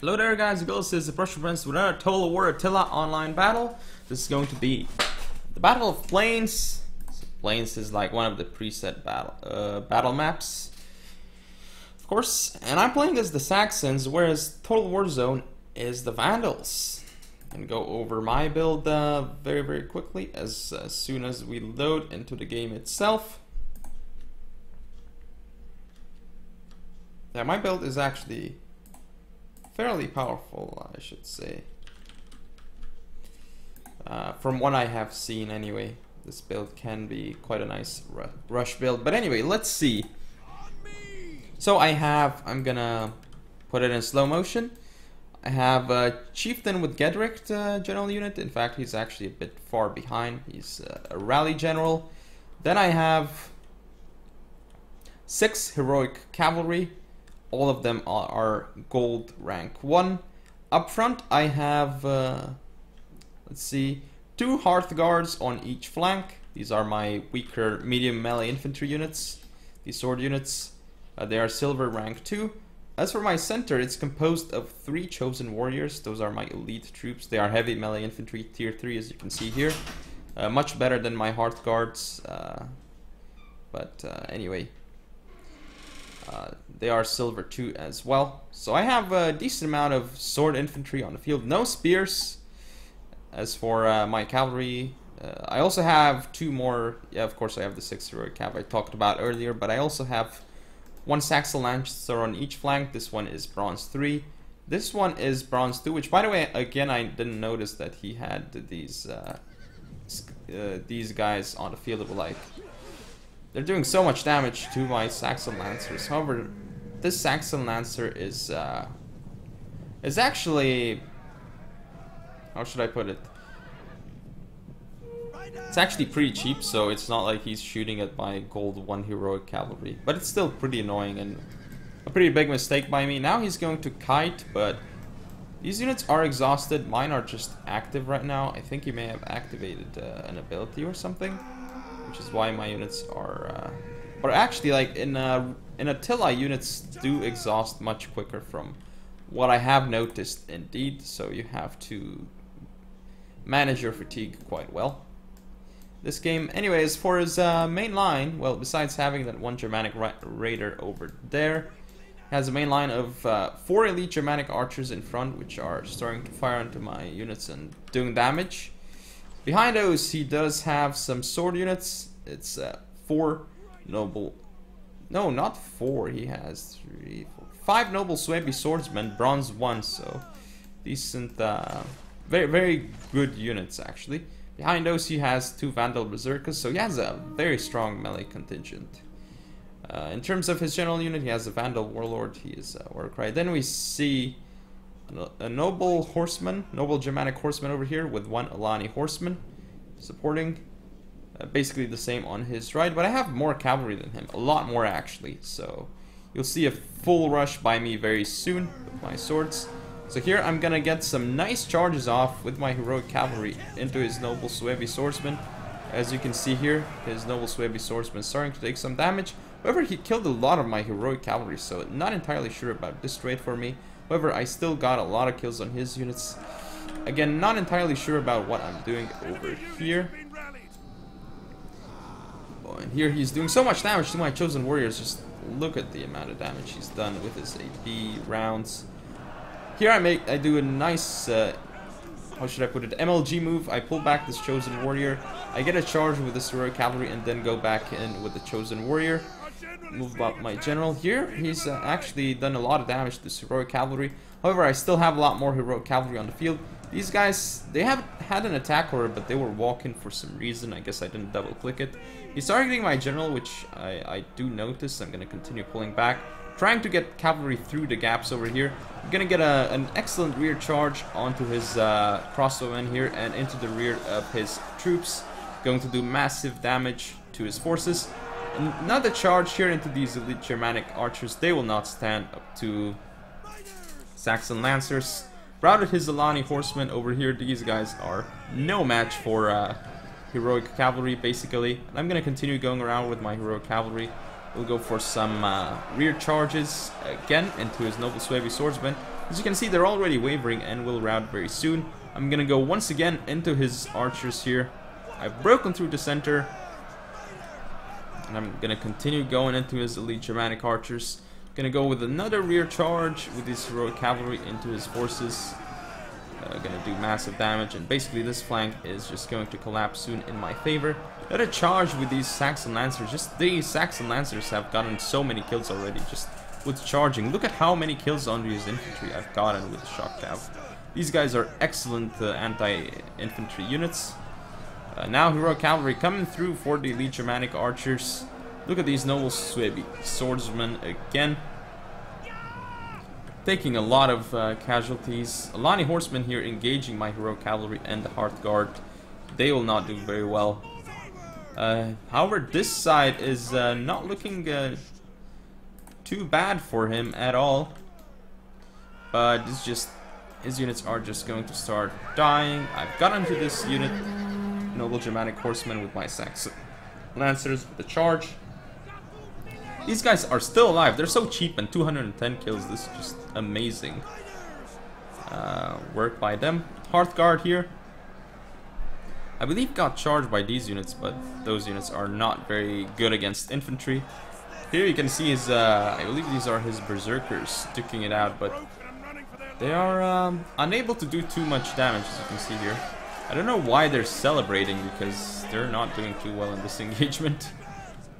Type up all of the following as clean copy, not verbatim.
Hello there guys, this is the Prussian Prince with another Total War Attila online battle. This is going to be the Battle of Plains. Plains is like one of the preset battle maps, of course, and I'm playing as the Saxons, whereas Total War Zone is the Vandals. And go over my build very quickly as soon as we load into the game itself. Yeah, my build is actually fairly powerful, I should say. From what I have seen anyway, this build can be quite a nice rush build. But anyway, let's see. So I'm gonna put it in slow motion. I have a Chieftain with Gedrick general unit. In fact, he's actually a bit far behind. He's a rally general. Then I have 6 heroic cavalry. All of them are gold rank 1. Up front I have, let's see, 2 Hearth Guards on each flank. These are my weaker medium melee infantry units, these sword units. They are silver rank 2. As for my center, it's composed of 3 chosen warriors. Those are my elite troops. They are heavy melee infantry, tier 3, as you can see here. Much better than my Hearth Guards, but anyway. They are silver 2 as well. So I have a decent amount of sword infantry on the field. No spears. As for my cavalry, I also have 2 more. Yeah, of course I have the 6 heroic cav I talked about earlier. But I also have 1 Saxon Lancer on each flank. This one is bronze 3. This one is bronze 2. Which, by the way, again, I didn't notice that he had these guys on the field. Like, they're doing so much damage to my Saxon Lancers. However, this Saxon Lancer is actually, how should I put it? It's actually pretty cheap, so it's not like he's shooting at my gold 1 heroic cavalry. But it's still pretty annoying and a pretty big mistake by me. Now he's going to kite, but these units are exhausted. Mine are just active right now. I think he may have activated an ability or something, which is why my units are, but actually, like in Attila, units do exhaust much quicker from what I have noticed indeed, so you have to manage your fatigue quite well this game. Anyways, for his main line, well, besides having that 1 Germanic raider over there, he has a main line of 4 elite Germanic archers in front, which are starting to fire into my units and doing damage. Behind those, he does have some sword units. It's 4 noble... No, not 4. He has 3, 4, 5 noble Suebi swordsmen, bronze 1. So, decent, very good units, actually. Behind those, he has 2 Vandal Berserkers. So, he has a very strong melee contingent. In terms of his general unit, he has a Vandal Warlord. He is a Warcry. Then we see a noble horseman, noble Germanic horseman over here with 1 Alani horseman supporting. Basically the same on his right, but I have more cavalry than him, a lot more actually. So you'll see a full rush by me very soon with my swords. So here I'm gonna get some nice charges off with my heroic cavalry into his noble Suebi swordsman. As you can see here, his noble Suebi swordsman is starting to take some damage. However, he killed a lot of my heroic cavalry, so not entirely sure about this trade for me. However, I still got a lot of kills on his units. Again, not entirely sure about what I'm doing over here. Oh, and here he's doing so much damage to my chosen warriors. Just look at the amount of damage he's done with his AP rounds. Here I do a nice, how should I put it, MLG move. I pull back this chosen warrior. I get a charge with this heroic cavalry and then go back in with the chosen warrior. Move up my general. Here he's actually done a lot of damage to this heroic cavalry. However, I still have a lot more heroic cavalry on the field. These guys, they haven't had an attack order, but they were walking for some reason. I guess I didn't double click it. He's targeting my general, which I do notice. I'm going to continue pulling back, trying to get cavalry through the gaps over here. I'm going to get an excellent rear charge onto his crossbowmen here and into the rear of his troops. Going to do massive damage to his forces. Another charge here into these elite Germanic archers. They will not stand up to Saxon Lancers. Routed his Alani horsemen over here. These guys are no match for heroic cavalry, basically. And I'm going to continue going around with my heroic cavalry. We'll go for some rear charges again into his Noble Suevi Swordsman. As you can see, they're already wavering and will rout very soon. I'm gonna go once again into his archers here. I've broken through the center. And I'm gonna continue going into his elite Germanic archers. Gonna go with another rear charge with his heroic cavalry into his forces. Gonna do massive damage, and basically this flank is just going to collapse soon in my favor. Let a charge with these Saxon Lancers. Just these Saxon Lancers have gotten so many kills already just with charging. Look at how many kills on his infantry I've gotten with the shock cav. These guys are excellent anti-infantry units. Now heroic cavalry coming through for the elite Germanic archers. Look at these noble Suebi swordsmen again. Taking a lot of casualties. Alani horsemen here engaging my heroic cavalry and the Hearth Guard. They will not do very well. However, this side is not looking too bad for him at all. But it's just his units are just going to start dying. I've got into this unit, noble Germanic horsemen with my Saxon Lancers with the charge. These guys are still alive. They're so cheap, and 210 kills. This is just amazing work by them. Hearth Guard here, I believe, got charged by these units, but those units are not very good against infantry. Here you can see his, I believe these are his berserkers sticking it out, but they are unable to do too much damage, as you can see here. I don't know why they're celebrating, because they're not doing too well in this engagement.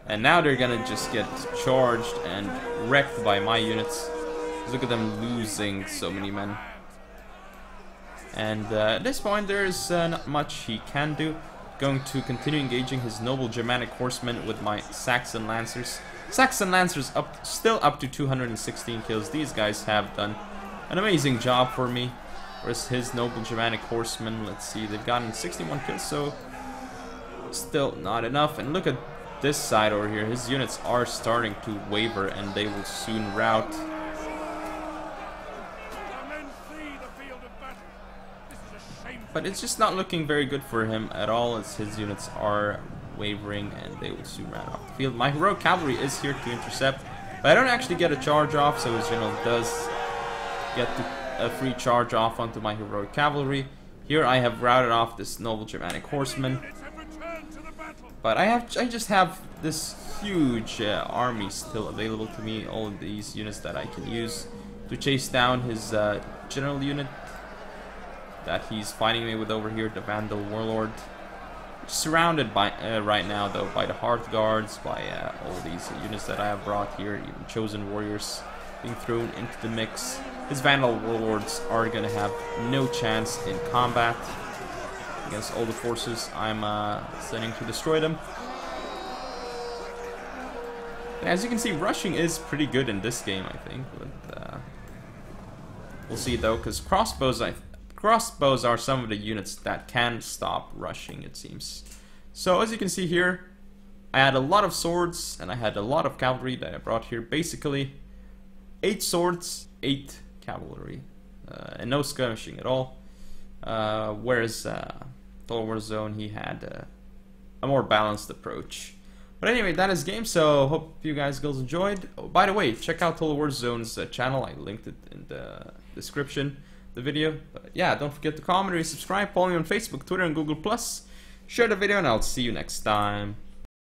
And now they're gonna just get charged and wrecked by my units. Look at them losing so many men. And at this point there's not much he can do. Going to continue engaging his noble Germanic horsemen with my Saxon Lancers. Saxon Lancers still up to 216 kills. These guys have done an amazing job for me. Whereas his noble Germanic horsemen, let's see, they've gotten 61 kills, so still not enough. And look at this side over here, his units are starting to waver and they will soon rout. But it's just not looking very good for him at all, as his units are wavering and they will soon rout off the field. My heroic cavalry is here to intercept, but I don't actually get a charge off, so his general does get a free charge off onto my heroic cavalry. Here I have routed off this noble Germanic horseman. But I just have this huge army still available to me. All of these units that I can use to chase down his general unit that he's fighting me with over here, the Vandal Warlord. Surrounded by right now though by the Hearth Guards, by all these units that I have brought here, even Chosen Warriors being thrown into the mix. His Vandal Warlords are gonna have no chance in combat against all the forces I'm sending to destroy them. And as you can see, rushing is pretty good in this game, I think. But we'll see though, because crossbows are some of the units that can stop rushing, it seems. So as you can see here, I had a lot of swords and I had a lot of cavalry that I brought here. Basically, 8 swords, 8 cavalry, and no skirmishing at all. Whereas Total War Zone, he had a more balanced approach. But anyway, that is game, so hope you guys enjoyed. Oh, by the way, check out Total War Zone's channel. I linked it in the description of the video. But yeah, don't forget to comment or subscribe. Follow me on Facebook, Twitter, and Google+. Share the video, and I'll see you next time.